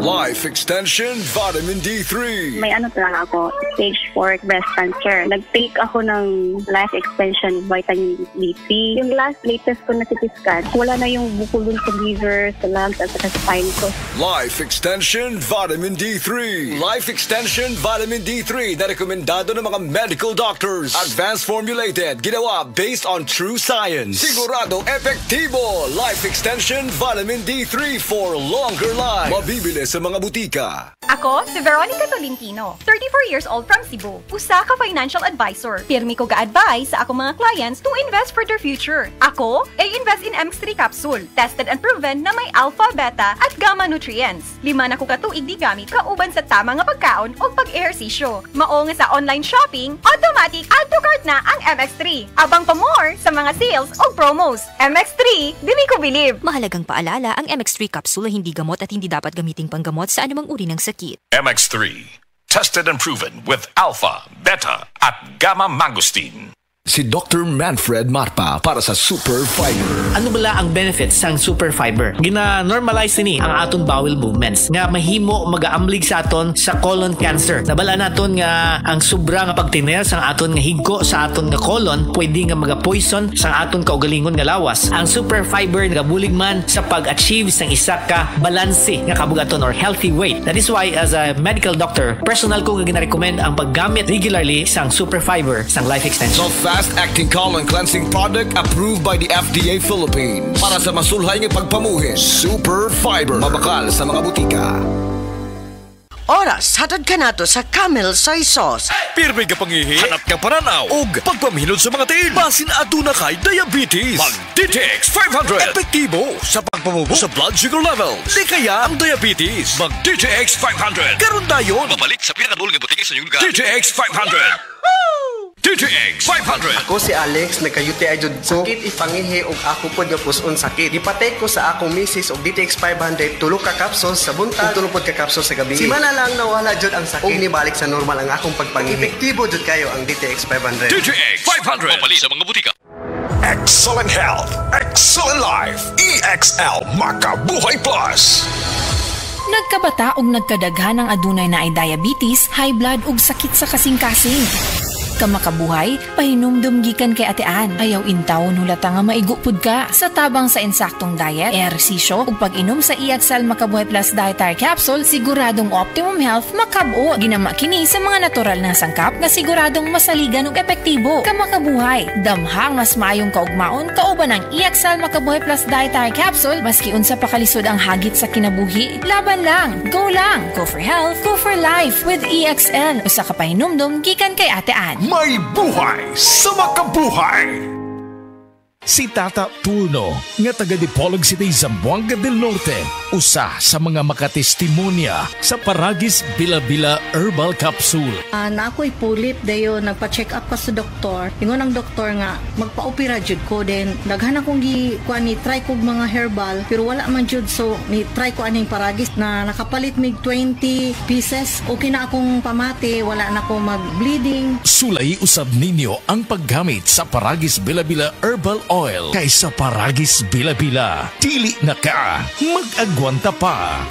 Life Extension Vitamin D3. May ano talaga ako, stage 4 breast cancer. Nag-take ako ng Life Extension Vitamin D3. Yung latest ko na CT scan, wala na yung bukol dun sa liver, sa lungs, at sa spine ko. Life Extension Vitamin D3. Life Extension Vitamin D3 na rekomendado ng mga medical doctors. Advanced formulated, ginawa based on true science. Sigurado epektibo. Life Extension Vitamin D3 for longer life. Mabibili sa mga butika. Ako, si Veronica Tolentino, 34 years old from Cebu. Usa ka financial advisor. Pirmi ko ga-advise sa akong mga clients to invest for their future. Ako, invest in MX3 capsule. Tested and proven na may alpha, beta, at gamma nutrients. 5 na ko katuig di gamit kauban sa tama nga pagkaon o pag-ehersisyo. Mao nga sa online shopping, automatic add to cart na ang MX3. Abang pa more sa mga sales o promos. MX3, dili ko believe. Mahalagang paalala, ang MX3 capsule hindi gamot at hindi dapat gamiting panggamot sa anumang uri ng sakit. MX3, tested and proven with alpha, beta, at gamma mangosteen. Si Dr. Manfred Marpa para sa Super Fiber. Ano bala ang benefits sang Super Fiber? Gina-normalize ni ang aton bowel movements nga mahimo magaamlig sa aton sa colon cancer. Nabala naton nga ang sobra nga pagtiner sang aton nga higko sa aton nga colon pwede nga maga-poison sang aton kaugalingon nga lawas. Ang Super Fiber nagabulig man sa pag-achieve sang isa ka balanse nga kabugaton or healthy weight. That is why as a medical doctor, personal ko nga gina-recommend ang paggamit regularly sang Super Fiber sang Life Extension. Fast-acting colon cleansing product approved by the FDA Philippines. Para sa masulhay ng pagpamuhin, Super Fiber. Mabakal sa mga butika. Oras, hatod ka nato sa Camel Soy Sauce. Pirmi ka pangihi, hanap ka paranaw, ug pagpaminod sa mga tiil. Basin aduna kay diabetes. Mag DTX 500. Epektibo sa pagpamubo sa blood sugar level. Di kaya ang diabetes. Mag DTX 500. Karon dayon. Babalik sa pinakadulong butika sa inyong lugar. DTX 500. DTX 500. Ako si Alex, nagka-UTI jud ko. Sakit ipangihi og ako pod nga puson sakit. Ipatake ko sa akong misis og DTX 500 tulo ka capsules sa buntag, tulo pod ka capsules sa gabi. Si mana lang nawala jud ang sakit. Og nibalik sa normal ang akong pagpangihi. Epektibo jud kayo ang DTX 500. DTX 500. Mabali sa mga butika. Excellent health, excellent life. EXL Makabuhay Plus. Nagkabata og nagkadaghan ang adunay na ay diabetes, high blood ug sakit sa kasing-kasing. Kamakabuhay, pahinumdum gikan kay atean. Ayaw intawon hulata nga maigupod ka. Sa tabang sa insaktong diet, ehersisyo ug pag-inom sa EXL Makabuhay Plus Dietary Capsule, siguradong optimum health makab-o. Ginama kini sa mga natural na sangkap nga siguradong masaligan ug epektibo. Kamakabuhay, damhang mas maayong kaugmaon kauban ang EXL Makabuhay Plus Dietary Capsule maski unsa pa kalisod ang hagit sa kinabuhi. Laban lang, go lang. Go for health, go for life with EXL. Usa ka pahinumdum gikan kay atean. May buhay sa makabuhay! Si Tata Turno, nga taga Dipolog City, Zamboanga del Norte, usa sa mga makatestimonya sa Paragis Bila-Bila Herbal Capsule. Na ako'y pulip dayo, nagpa-check up pa sa doktor. Ingon ang doktor nga, magpa-opera jud ko din. Daghan akong try kog mga herbal, pero wala man jud, so ni-try ko aning Paragis na nakapalit mig 20 pieces. Okay na akong pamati, wala na ako mag-bleeding. Sulay usab ninyo ang paggamit sa Paragis Bila-Bila Herbal Oil kaysa Paragis Bila-Bila. Dili na ka, mag-agwanta pa.